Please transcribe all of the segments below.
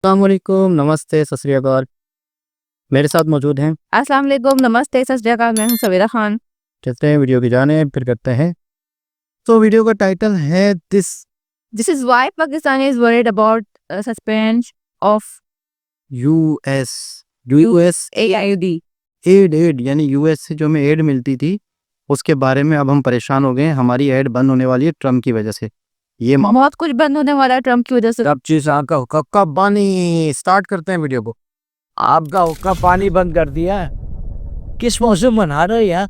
अस्सलाम वालेकुम, नमस्ते, सत श्री अकाल। मेरे साथ मौजूद हैं। अस्सलाम वालेकुम, नमस्ते, सत श्री अकाल। मैं हूँ सवेरा खान। चलते हैं वीडियो की जानिब, फिर करते हैं। तो वीडियो का टाइटल है This is why Pakistan is worried about suspension of US US AIUD. Aid यानी यूएस से जो हमें एड मिलती थी उसके बारे में अब हम परेशान हो गए हैं। हमारी एड बंद होने वाली है ट्रम्प की वजह से। ये बहुत कुछ बंद होने वाला है ट्रम्प की वजह से। सब चीज आपका हुक्का पानी। स्टार्ट करते हैं वीडियो को। आपका हुक्का पानी बंद कर दिया। किस मौसम बना रहे हो यार?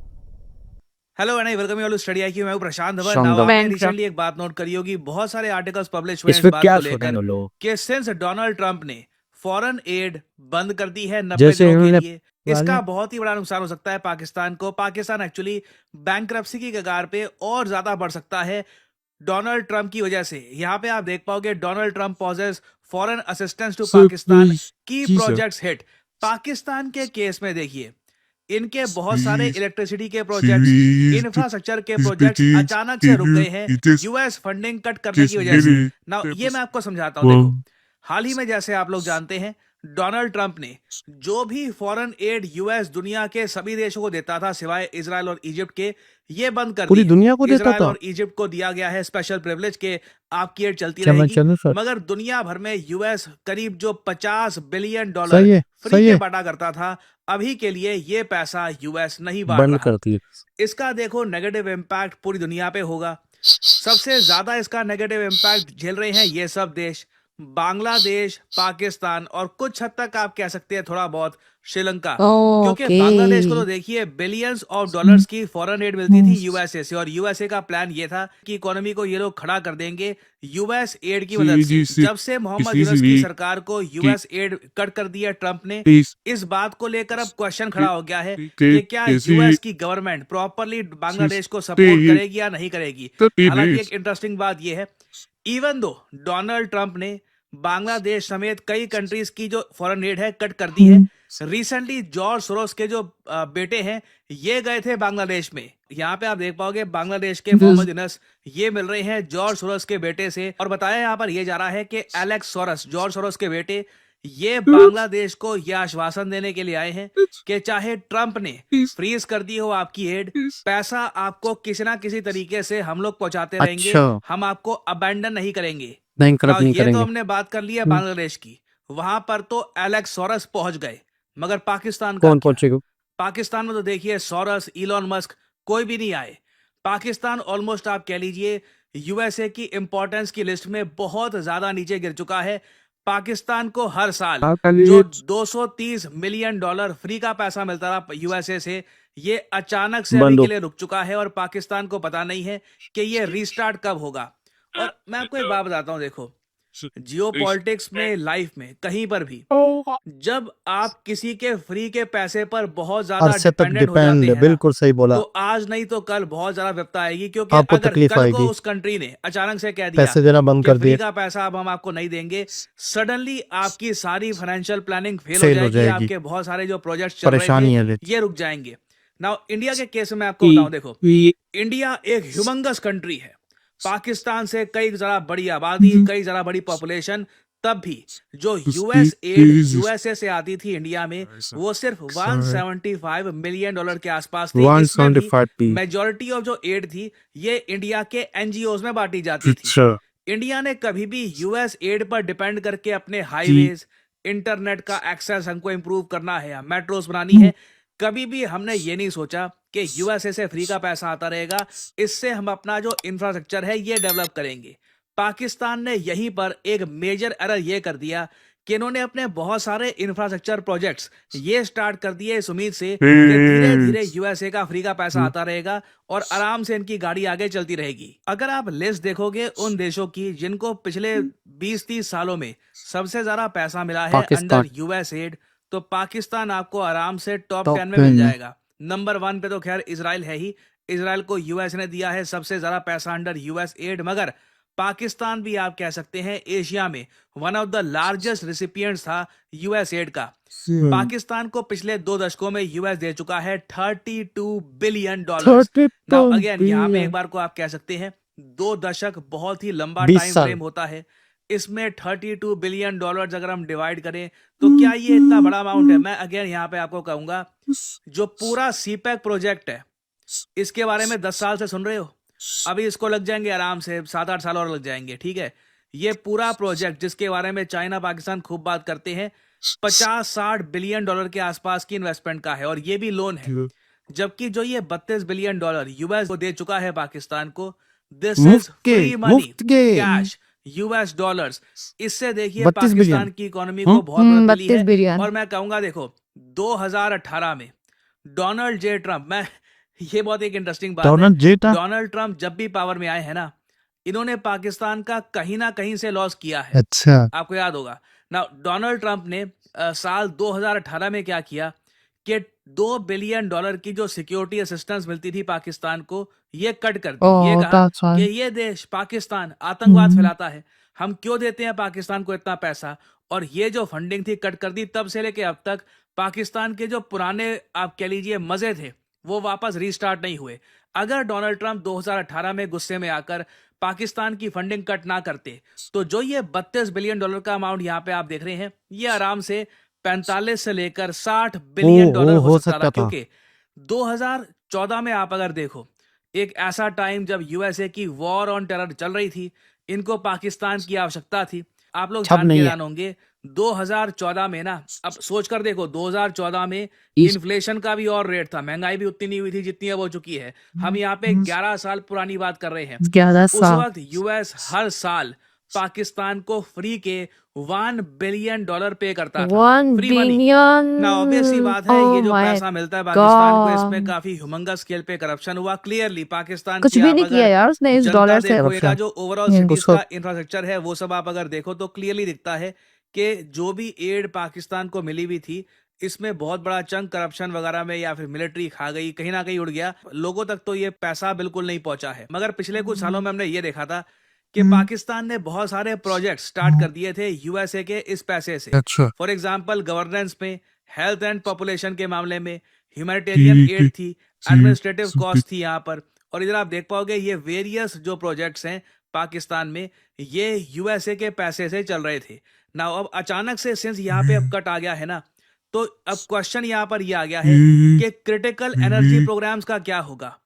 Hello and welcome you all to Study IQ. मैं हूं प्रशांत धवन। शानदार। नाउ आपने Bankrupt. रिसेंटली एक बात नोट करी होगी, बहुत सारे आर्टिकल्स पब्लिश हुए हैं इस इसमें बात क्या को सोचते लेकर हैं लोग? कि सिंस डोनाल्ड ट्रंप ने फॉरेन एड बंद कर दी है 90 जैसे दिनों के इन्होंने लिए, इसका बहुत ही बड़ा नुकसान हो सकता है पाकिस्तान को। पाकिस्तान एक्चुअली बैंकरप्सी की कगार पे और ज्यादा बढ़ सकता है डोनाल्ड ट्रंप की वजह से। यहाँ पे आप देख पाओगे Donald Trump pauses foreign assistance to Pakistan की प्रोजेक्ट्स हिट। पाकिस्तान के केस में देखिए, इनके बहुत सारे इलेक्ट्रिसिटी के प्रोजेक्ट्स, इंफ्रास्ट्रक्चर के प्रोजेक्ट्स अचानक से रुक गए हैं यूएस फंडिंग कट करने की वजह से। ना ये मैं आपको समझाता हूं। देखो, हाल ही में जैसे आप लोग जानते हैं, डोनाल्ड ट्रंप ने जो भी फॉरेन एड यूएस दुनिया के सभी देशों को देता था सिवाय इजराइल और इजिप्ट के, ये बंद कर पूरी दिया। दुनिया को देता इजराइल था। और इजिप्ट को दिया गया है स्पेशल प्रिविलेज के आपकी एड चलती चलो रहेगी, चलो सर। मगर दुनिया भर में यूएस करीब जो 50 बिलियन डॉलर सही है, फ्री सही के है। बांटा करता था, अभी के लिए ये पैसा यूएस नहीं बांट बंद रहा। करती है। इसका देखो नेगेटिव इम्पैक्ट पूरी दुनिया पे होगा। सबसे ज्यादा इसका नेगेटिव इम्पैक्ट झेल रहे हैं ये सब देश, बांग्लादेश, पाकिस्तान और कुछ हद तक आप कह सकते हैं थोड़ा बहुत श्रीलंका। क्योंकि बांग्लादेश को तो देखिए बिलियंस ऑफ डॉलर्स की फॉरेन एड मिलती थी यूएसए से, और यूएसए का प्लान ये था कि इकोनॉमी को ये लोग खड़ा कर देंगे यूएस एड की मदद से। जब से मोहम्मद यूनस की सरकार को यूएस एड कट कर दिया ट्रंप ने, इस बात को लेकर अब क्वेश्चन खड़ा हो गया है कि क्या यूएस की गवर्नमेंट प्रॉपरली बांग्लादेश को सपोर्ट करेगी या नहीं करेगी। हालांकि एक इंटरेस्टिंग बात यह है, इवन दो डोनाल्ड ट्रंप ने बांग्लादेश समेत कई कंट्रीज की जो फॉरेन एड है कट कर दी है। रिसेंटली जॉर्ज सोरोस के जो बेटे हैं ये गए थे बांग्लादेश में। यहाँ पे आप देख पाओगे बांग्लादेश के मोहम्मद यूनस ये मिल रहे हैं जॉर्ज सोरोस के बेटे से, और बताया यहाँ पर ये जा रहा है कि एलेक्स सोरोस, जॉर्ज सोरोस के बेटे, ये बांग्लादेश को यह आश्वासन देने के लिए आए हैं कि चाहे ट्रंप ने फ्रीज कर दी हो आपकी एड, पैसा आपको किसी ना किसी तरीके से हम लोग पहुंचाते रहेंगे, अच्छा। हम आपको अबैंडन नहीं करेंगे। नहीं करप्ट नहीं ये तो करेंगे। हमने बात कर ली है बांग्लादेश की, वहां पर तो एलेक्स सोरस पहुंच गए, मगर पाकिस्तान का कौन क्या? पहुंचेगा? पाकिस्तान में तो देखिए सोरस, इलॉन मस्क, कोई भी नहीं आए। पाकिस्तान ऑलमोस्ट आप कह लीजिए यूएसए की इंपॉर्टेंस की लिस्ट में बहुत ज्यादा नीचे गिर चुका है। पाकिस्तान को हर साल जो 230 मिलियन डॉलर फ्री का पैसा मिलता था यूएसए से, ये अचानक से अभी के लिए रुक चुका है, और पाकिस्तान को पता नहीं है कि ये रीस्टार्ट कब होगा। और मैं आपको एक बात बताता हूं, देखो, जियो पॉलिटिक्स में, लाइफ में, कहीं पर भी जब आप किसी के फ्री के पैसे पर बहुत ज्यादा अरसे तक डिपेंडेंट हो जाते डिपेंड, हैं ना, बिल्कुल सही बोला। तो आज नहीं तो कल बहुत ज्यादा विपदा आएगी। क्योंकि आपको अगर तकलीफ कल को आएगी। उस कंट्री ने अचानक से कह दिया पैसे देना बंद कि कर फ्री दिए, का पैसा अब हम आपको नहीं देंगे, सडनली आपकी सारी फाइनेंशियल प्लानिंग फेल फेल हो हो जाएगी, जाएगी। आपके बहुत सारे जो प्रोजेक्ट चल रहे परेशानी है थे ये। ये रुक जाएंगे। नाउ इंडिया के केस में आपको बताऊं, देखो, इंडिया एक ह्यूमंगस कंट्री है, पाकिस्तान से कई जरा बड़ी आबादी, कई जरा बड़ी पॉपुलेशन, तब भी जो यूएस एड यूएसए से आती थी इंडिया में वो सिर्फ 175 मिलियन डॉलर के आसपास थी। इसमें भी मेजॉरिटी ऑफ जो एड थी ये इंडिया के एनजीओज में बांटी जाती थी। इंडिया ने कभी भी यूएस एड पर डिपेंड करके अपने हाईवेज, इंटरनेट का एक्सेस हमको इंप्रूव करना है या मेट्रोस बनानी है, कभी भी हमने ये नहीं सोचा कि यूएसए से फ्री का पैसा आता रहेगा, इससे हम अपना जो इंफ्रास्ट्रक्चर है ये डेवलप करेंगे। पाकिस्तान ने यहीं पर एक मेजर एरर ये कर दिया कि इन्होंने अपने बहुत सारे इंफ्रास्ट्रक्चर प्रोजेक्ट्स ये स्टार्ट कर दिए इस उम्मीद से कि धीरे धीरे यूएसए का फ्री का पैसा आता रहेगा और आराम से इनकी गाड़ी आगे चलती रहेगी। अगर आप लिस्ट देखोगे उन देशों की जिनको पिछले 20-30 सालों में सबसे ज्यादा पैसा मिला है अंडर यूएस एड, तो पाकिस्तान आपको आराम से टॉप 10 में मिल जाएगा। नंबर 1 पे तो खैर इजराइल है ही, इजराइल को यूएस ने दिया है सबसे ज्यादा पैसा अंडर यूएस एड, मगर पाकिस्तान भी आप कह सकते हैं एशिया में वन ऑफ द लार्जेस्ट रिसिपिएंट्स था यूएस एड का। पाकिस्तान को पिछले 2 दशकों में यूएस दे चुका है 32 बिलियन डॉलर। नाउ अगेन यहाँ पे एक बार को आप कह सकते हैं 2 दशक बहुत ही लंबा टाइम फ्रेम होता है। इसमें 32 बिलियन डॉलर्स अगर हम डिवाइड करें तो क्या ये इतना बड़ा अमाउंट है? मैं अगेन यहाँ पे आपको कहूंगा, जो पूरा सीपैक प्रोजेक्ट है इसके बारे में 10 साल से सुन रहे हो, अभी इसको लग जाएंगे आराम से 7-8 साल और लग जाएंगे, ठीक है। ये पूरा प्रोजेक्ट जिसके बारे में चाइना पाकिस्तान खूब बात करते हैं, 50-60 बिलियन डॉलर के आसपास की इन्वेस्टमेंट का है, और ये भी लोन है। जबकि जो ये 32 बिलियन डॉलर यूएस को दे चुका है पाकिस्तान को, दिस इज फ्री मनी, मुफ्त के कैश, यूएस डॉलर्स। इससे देखिए 32 पाकिस्तान बिलियन की इकोनॉमी को बहुत मदद मिली 32 है। बिलियन। और मैं कहूंगा देखो 2018 में डोनाल्ड जे ट्रम्प, मैं ये बहुत एक इंटरेस्टिंग बात है, डोनाल्ड जे था डोनाल्ड ट्रम्प जब भी पावर में आए हैं ना, इन्होंने पाकिस्तान का कहीं ना कहीं से लॉस किया है। अच्छा आपको याद होगा ना, डोनाल्ड ट्रम्प ने साल 2018 में क्या किया कि 2 बिलियन डॉलर की जो सिक्योरिटी असिस्टेंस मिलती थी पाकिस्तान को, ये कट कर दी। ये Oh, कहा that's why. कि ये देश पाकिस्तान आतंकवाद फैलाता है, हम क्यों देते हैं पाकिस्तान को इतना पैसा, और ये जो फंडिंग थी कट कर दी। तब से लेके अब तक पाकिस्तान के जो पुराने आप कह लीजिए मजे थे वो वापस रीस्टार्ट नहीं हुए। अगर डोनाल्ड ट्रंप 2018 में गुस्से में आकर पाकिस्तान की फंडिंग कट ना करते तो जो ये 32 बिलियन डॉलर का अमाउंट यहाँ पे आप देख रहे हैं, ये आराम से 45 से लेकर 60 बिलियन डॉलर हो सकता था। क्योंकि 2014 में आप अगर देखो, एक ऐसा टाइम जब यूएसए की वॉर ऑन टेरर चल रही थी, इनको पाकिस्तान की आवश्यकता थी। आप लोग छब जान नहीं के है। हैरान होंगे 2014 में ना, अब सोच कर देखो 2014 में इस- इन्फ्लेशन का भी और रेट था, महंगाई भी उतनी नहीं हुई थी जितनी अब हो चुकी है। हम यहाँ पे 11 साल पुरानी बात कर रहे हैं। 11 उस साल। वक्त यूएस हर साल पाकिस्तान को फ्री के 1 बिलियन डॉलर पे करता था, 1 फ्री मनी। billion. ना ऑब्वियस सी बात है, Oh ये जो my पैसा मिलता है पाकिस्तान को, इसमें God. काफी ह्यूमंगस स्केल पे करप्शन हुआ। क्लियरली पाकिस्तान कुछ की भी आप नहीं किया अगर यार उसने इस जनता डॉलर से। देखो, इनका जो ओवरऑल हम्म, सिटीज उसको- का इंफ्रास्ट्रक्चर है वो सब आप अगर देखो तो क्लियरली दिखता है कि जो भी एड पाकिस्तान को मिली हुई थी, इसमें बहुत बड़ा चंक करप्शन वगैरह में या फिर मिलिट्री खा गई, कहीं ना कहीं उड़ गया, लोगों तक तो ये पैसा बिल्कुल नहीं पहुंचा है। मगर पिछले कुछ सालों में हमने ये देखा था कि पाकिस्तान ने बहुत सारे प्रोजेक्ट स्टार्ट कर दिए थे यूएसए के इस पैसे से। अच्छा फॉर एग्जाम्पल गवर्नेंस में, हेल्थ एंड पॉपुलेशन के मामले में, ह्यूमैनिटेरियन एड थी, एडमिनिस्ट्रेटिव कॉस्ट थी यहाँ पर। और इधर आप देख पाओगे ये वेरियस जो प्रोजेक्ट्स हैं पाकिस्तान में, ये यूएसए के पैसे से चल रहे थे ना। अब अचानक से सिंस यहाँ पे अब कट आ गया है ना, तो अब क्वेश्चन यहाँ पर ये आ गया है कि क्रिटिकल एनर्जी प्रोग्राम्स का क्या होगा।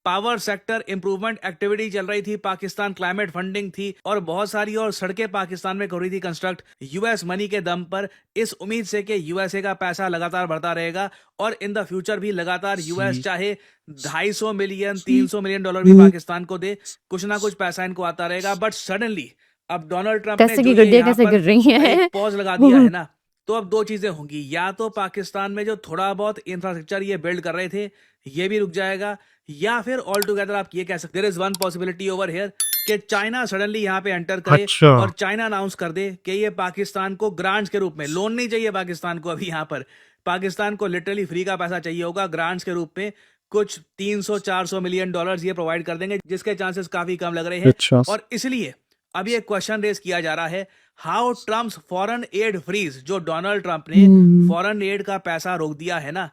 पावर सेक्टर इंप्रूवमेंट एक्टिविटी चल रही थी, पाकिस्तान क्लाइमेट फंडिंग थी, और बहुत सारी और सड़कें पाकिस्तान में हो रही थी कंस्ट्रक्ट यूएस मनी के दम पर, इस उम्मीद से कि यूएसए का पैसा लगातार बढ़ता रहेगा और इन द फ्यूचर भी लगातार यूएस चाहे 250 मिलियन 300 मिलियन डॉलर भी पाकिस्तान को दे, कुछ ना कुछ पैसा इनको आता रहेगा। बट सडनली अब डोनाल्ड ट्रंप ने कैसे जो की ये गड्डियां यहाँ कैसे पर गिर रही हैं। पॉज लगा दिया है ना, तो अब दो चीजें होंगी, या तो पाकिस्तान में जो थोड़ा बहुत इंफ्रास्ट्रक्चर ये बिल्ड कर रहे थे ये भी रुक जाएगा, या फिर ऑल टुगेदर आप ये कह सकते, there is one possibility over here कि चाइना सडनली यहाँ पे एंटर करे अच्छा। और चाइना अनाउंस कर दे कि ये पाकिस्तान को ग्रांट्स के रूप में, लोन नहीं चाहिए पाकिस्तान को, अभी यहाँ पर पाकिस्तान को लिटरली फ्री का पैसा चाहिए होगा, ग्रांट्स के रूप में कुछ 300-400 मिलियन डॉलर्स ये प्रोवाइड कर देंगे, जिसके चांसेस काफी कम लग रहे हैं। अच्छा। और इसलिए अब ये क्वेश्चन रेज किया जा रहा है, how Trump's foreign aid freeze, जो डोनाल्ड ट्रंप ने फॉरेन एड का पैसा रोक दिया है ना,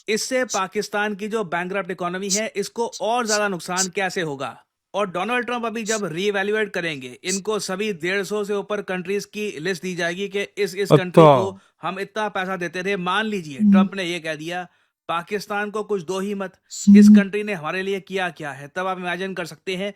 इससे पाकिस्तान की जो बैंकरप्ट इकोनॉमी है इसको और ज्यादा नुकसान कैसे होगा। और डोनाल्ड ट्रंप अभी जब रीवैल्यूएट करेंगे, इनको सभी 150 से ऊपर कंट्रीज की लिस्ट दी जाएगी कि इस कंट्री को हम इतना पैसा देते थे। मान लीजिए ट्रंप ने ये कह दिया पाकिस्तान को कुछ दो ही मत, इस कंट्री ने हमारे लिए किया क्या है, तब आप इमेजिन कर सकते हैं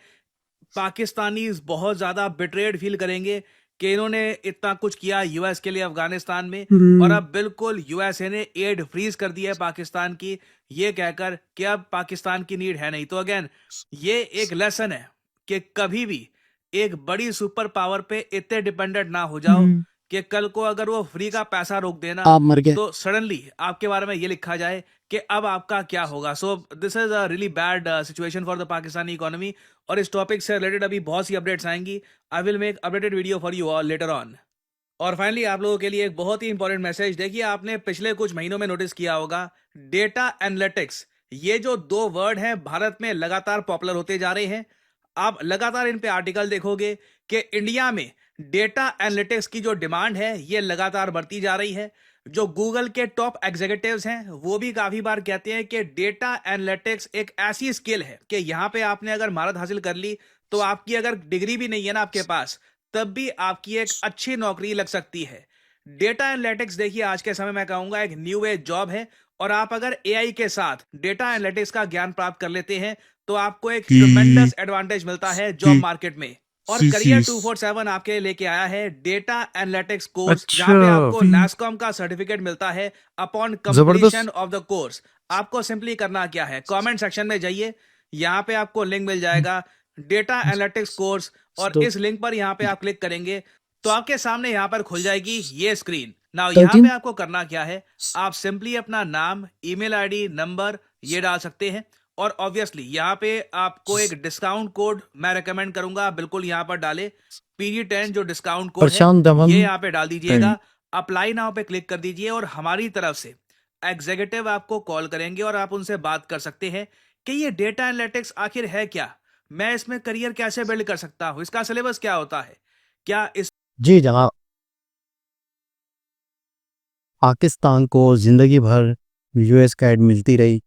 पाकिस्तानी बहुत ज्यादा बिट्रेड फील करेंगे कि इन्होंने इतना कुछ किया यूएस के लिए अफगानिस्तान में, और अब बिल्कुल यूएसए ने एड फ्रीज कर दी है पाकिस्तान की, ये कहकर कि अब पाकिस्तान की नीड है नहीं। तो अगेन ये एक लेसन है कि कभी भी एक बड़ी सुपर पावर पे इतने डिपेंडेंट ना हो जाओ कि कल को अगर वो फ्री का पैसा रोक देना आप मर गए। तो सडनली आपके बारे में ये लिखा जाए कि अब आपका क्या होगा। So this is a really bad situation for the Pakistani economy. और इस टॉपिक से रिलेटेड अभी बहुत सी अपडेट्स आएंगी, I will make updated video for you all later on. और फाइनली आप लोगों के लिए एक बहुत ही इंपॉर्टेंट मैसेज, देखिए आपने पिछले कुछ महीनों में नोटिस किया होगा डेटा एनालिटिक्स, ये जो दो वर्ड हैं भारत में लगातार पॉपुलर होते जा रहे हैं। आप लगातार इन पे आर्टिकल देखोगे कि इंडिया में डेटा एनालिटिक्स की जो डिमांड है ये लगातार बढ़ती जा रही है। जो गूगल के टॉप एग्जीक्यूटिव्स हैं वो भी काफी बार कहते हैं कि डेटा एनालिटिक्स एक ऐसी स्किल है कि यहाँ पे आपने अगर महारत हासिल कर ली तो आपकी अगर डिग्री भी नहीं है ना आपके पास, तब भी आपकी एक अच्छी नौकरी लग सकती है। डेटा एनालिटिक्स देखिए आज के समय में कहूंगा एक न्यू एज जॉब है, और आप अगर एआई के साथ डेटा एनालिटिक्स का ज्ञान प्राप्त कर लेते हैं तो आपको एक ट्रिमेंडस एडवांटेज मिलता है जॉब मार्केट में। और करियर 247 आपके लिए लेके आया है डेटा एनालिटिक्स कोर्स, जहां पे आपको NASSCOM का सर्टिफिकेट मिलता है upon completion of the course. आपको सिंपली करना क्या है, कमेंट सेक्शन में जाइए, यहाँ पे आपको लिंक मिल जाएगा डेटा एनालिटिक्स कोर्स, और इस लिंक पर यहाँ पे आप क्लिक करेंगे तो आपके सामने यहाँ पर खुल जाएगी ये स्क्रीन। नाउ यहाँ पे आपको करना क्या है, आप सिंपली अपना नाम, ईमेल आईडी, नंबर ये डाल सकते हैं, और ऑब्वियसली यहाँ पे आपको एक डिस्काउंट कोड मैं रेकमेंड करूंगा बिल्कुल यहाँ पर डाले, PG10 जो डिस्काउंट कोड है ये यहाँ पे डाल दीजिएगा। अप्लाई नाउ पे क्लिक कर दीजिए और हमारी तरफ से एग्जीक्यूटिव आपको कॉल करेंगे और आप उनसे बात कर सकते हैं कि ये डेटा एनालिटिक्स आखिर है क्या, मैं इसमें करियर कैसे बिल्ड कर सकता हूँ, इसका सिलेबस क्या होता है, क्या इस। जी जनाब, पाकिस्तान को जिंदगी भर यूएस का एड मिलती रही।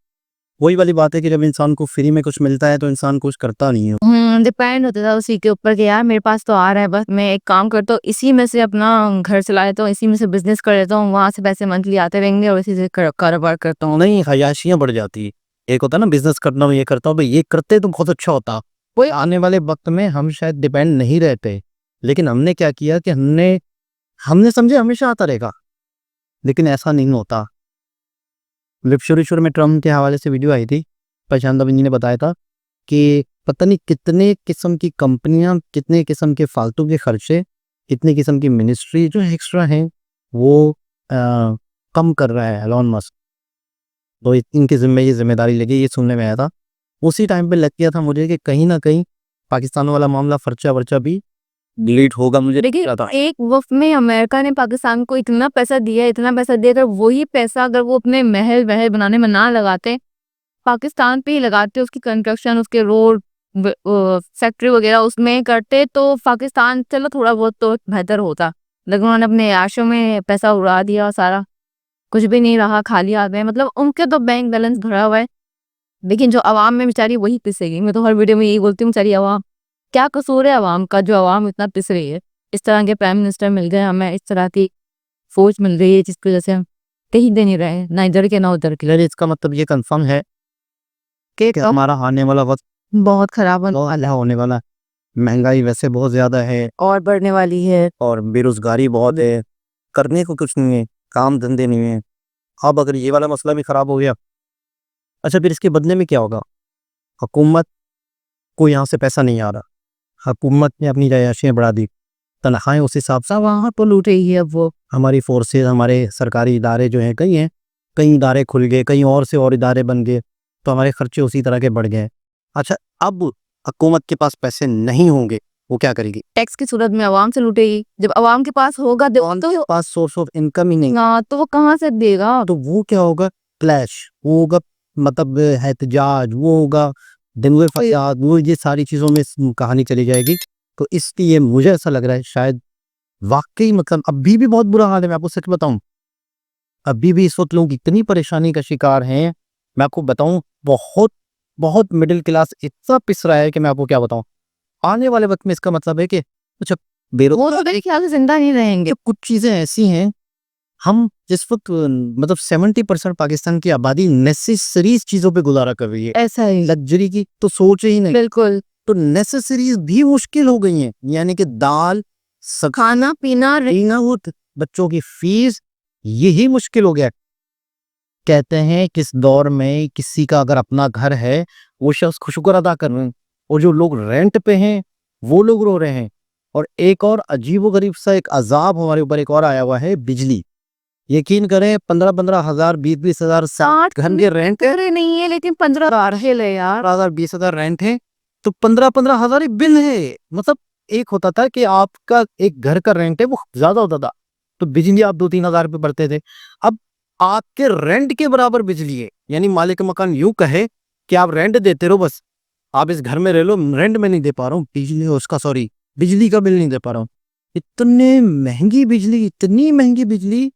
वही वाली बात है कि जब इंसान को फ्री में कुछ मिलता है तो इंसान कुछ करता नहीं है। डिपेंड होता था उसी के ऊपर कि यार मेरे पास तो आ रहा है, बस मैं एक काम करता हूँ, इसी में से अपना घर चला लेता हूँ, इसी में से बिजनेस कर लेता हूँ, वहां से पैसे मंथली आते रहेंगे और इसी से कारोबार करता हूँ। नहीं, हयाशियाँ बढ़ जाती है। एक होता है ना बिजनेस करना, ये करता हूँ भाई, ये करते तो बहुत अच्छा होता। वही आने वाले वक्त में हम शायद डिपेंड नहीं रहते, लेकिन हमने क्या किया कि हमने समझे हमेशा आता रहेगा, लेकिन ऐसा नहीं होता। शुरू में ट्रम्प के हवाले से वीडियो आई थी, प्रशांत जी ने बताया था कि पता नहीं कितने किस्म की कंपनियां, कितने किस्म के फालतू के खर्चे, कितने किस्म की मिनिस्ट्री जो एक्स्ट्रा हैं वो कम कर रहा है एलोन मस्क। तो इनके जिम्मे ये जिम्मेदारी लगी, ये सुनने में आया था। उसी टाइम पे लग गया था मुझे कि कहीं ना कहीं पाकिस्तान वाला मामला खर्चा वर्चा भी डिलीट होगा। मुझे देखिए एक वक्त में अमेरिका ने पाकिस्तान को इतना पैसा दिया, इतना पैसा दिया, अगर वही पैसा अगर वो अपने महल वहल बनाने में ना लगाते, पाकिस्तान पे ही लगाते, उसकी कंस्ट्रक्शन, उसके रोड, फैक्ट्री वगैरह उसमें करते, तो पाकिस्तान चलो थोड़ा बहुत तो बेहतर होता। लेकिन उन्होंने अपने आशों में पैसा उड़ा दिया, सारा कुछ भी नहीं रहा, खाली हाथ में। मतलब उनके तो बैंक बैलेंस भरा हुआ है, लेकिन जो आवाम में बेचारी वही पिसेगी। मैं तो हर वीडियो में यही बोलती हूँ, बेचारी आवाम, क्या कसूर है आवाम का जो आवाम इतना पिस रही है। इस तरह के प्राइम मिनिस्टर मिल गए हमें, इस तरह की फौज मिल रही है जिसकी वजह से हम कहीं दे नहीं रहे, ना इधर के ना उधर के। इसका मतलब ये कंफर्म है कि हमारा आने वाला वक्त बहुत खराब होने वाला। महंगाई वैसे बहुत ज्यादा है और बढ़ने वाली है, और बेरोजगारी बहुत है, करने को कुछ नहीं है, काम धंधे नहीं है। अब अगर ये वाला मसला भी खराब हो गया, अच्छा फिर इसके बदले में क्या होगा? हुकूमत को यहाँ से पैसा नहीं आ रहा, हुकूमत ने अपनी रिहायशें बढ़ा दी, तनख्वाहें उस हिसाब से वहाँ पर लूट रही है। अब वो हमारी फोर्सेज, हमारे सरकारी इदारे जो हैं, कई इदारे खुल गए, कई और से और इदारे बन गए, तो हमारे खर्चे उसी तरह के बढ़ गए। अच्छा, अब हुकूमत के पास पैसे नहीं होंगे, वो क्या करेगी? टैक्स की सूरत में आवाम से लूटेगी। जब आवाम के पास होगा तो पास सोर्स ऑफ इनकम ही नहीं, तो वो कहाँ से देगा? तो वो क्या होगा? क्लैश, वो होगा, मतलब एहतजाज, वो होगा दिनवे फसाद, वो ये सारी चीज़ों में कहानी चली जाएगी। तो इसलिए मुझे ऐसा लग रहा है शायद वाकई, मतलब अभी भी बहुत बुरा हाल है। मैं आपको सच बताऊं, अभी भी इस वक्त लोग इतनी परेशानी का शिकार हैं, मैं आपको बताऊं, बहुत बहुत मिडिल क्लास इतना पिस रहा है कि मैं आपको क्या बताऊं। आने वाले वक्त में इसका मतलब है कि अच्छा वो तो मेरे ख्याल से जिंदा नहीं रहेंगे। कुछ चीज़ें ऐसी हैं, हम जिस वक्त मतलब 70% पाकिस्तान की आबादी नेसेसरीज चीज़ों पे गुजारा कर रही है, ऐसा ही लग्जरी की तो सोच ही नहीं। बिल्कुल, तो नेसेसरीज भी मुश्किल हो गई हैं, यानी कि दाल, खाना पीना, रहना, वो बच्चों की फीस, यही मुश्किल हो गया। कहते हैं किस दौर में किसी का अगर अपना घर है वो शख्स शुक्र अदा कर रहे हैं, और जो लोग रेंट पे हैं वो लोग रो रहे हैं। और एक और अजीबोगरीब सा एक अजाब हमारे ऊपर एक और आया हुआ है, बिजली। यकीन करें 15-15 हजार, 20-20 हजार 60 घर के रेंट नहीं है, लेकिन 15 है यार, 20 हजार रेंट है, तो 15-15 हजार बिल है। मतलब एक होता था कि आपका एक घर का रेंट है वो ज्यादा होता था, तो बिजली आप 2-3 हजार रुपये भरते थे। अब आपके रेंट के बराबर बिजली है, यानी मालिक मकान यूं कहे कि आप रेंट देते रहो, बस आप इस घर में रह लो, रेंट में नहीं दे पा रहा हूँ, बिजली का बिल नहीं दे पा रहा हूँ। इतनी महंगी बिजली,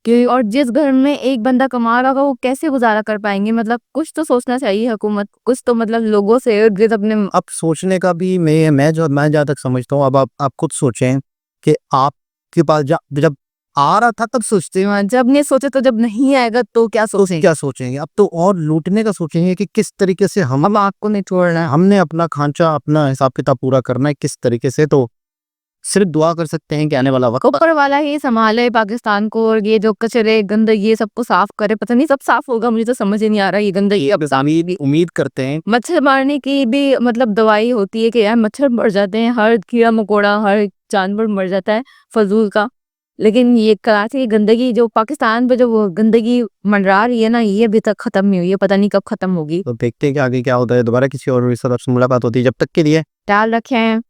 कि और जिस घर में एक बंदा कमा रहा होगा वो कैसे गुजारा कर पाएंगे। मतलब कुछ तो सोचना चाहिए हुकूमत, कुछ तो मतलब लोगों से इर्द गिर्द अपने अब सोचने का भी मैं जहाँ तक समझता हूँ, अब आप खुद सोचें कि आपके पास जब आ रहा था तब सोचते हैं, जब नहीं सोचे तो जब नहीं आएगा तो क्या तो सोचेंगे। क्या सोचेंगे। अब तो और लूटने का सोचेंगे कि किस तरीके से हम, अब आपको नहीं छोड़ना है। हमने अपना खांचा, अपना हिसाब किताब पूरा करना है किस तरीके से। तो सिर्फ दुआ कर सकते हैं कि आने वाला वक्त ऊपर वाला ही संभाले पाकिस्तान को, और ये जो कचरे गंदगी ये सबको साफ करे। पता नहीं सब साफ होगा, मुझे तो समझ ही नहीं आ रहा ये गंदगी। अब ये भी उम्मीद करते हैं। मच्छर मारने की भी मतलब दवाई होती है कि यार मच्छर मर जाते हैं, हर कीड़ा मकोड़ा हर जानवर मर जाता है फजूल का। लेकिन ये कराची की गंदगी जो पाकिस्तान पे जो वो गंदगी मंडरा रही है ना, ये अभी तक खत्म नहीं हुई है, पता नहीं कब खत्म होगी। तो देखते हैं कि आगे क्या होता है। दोबारा किसी और विषय से मुलाकात होती है, जब तक के लिए ख्याल रखें।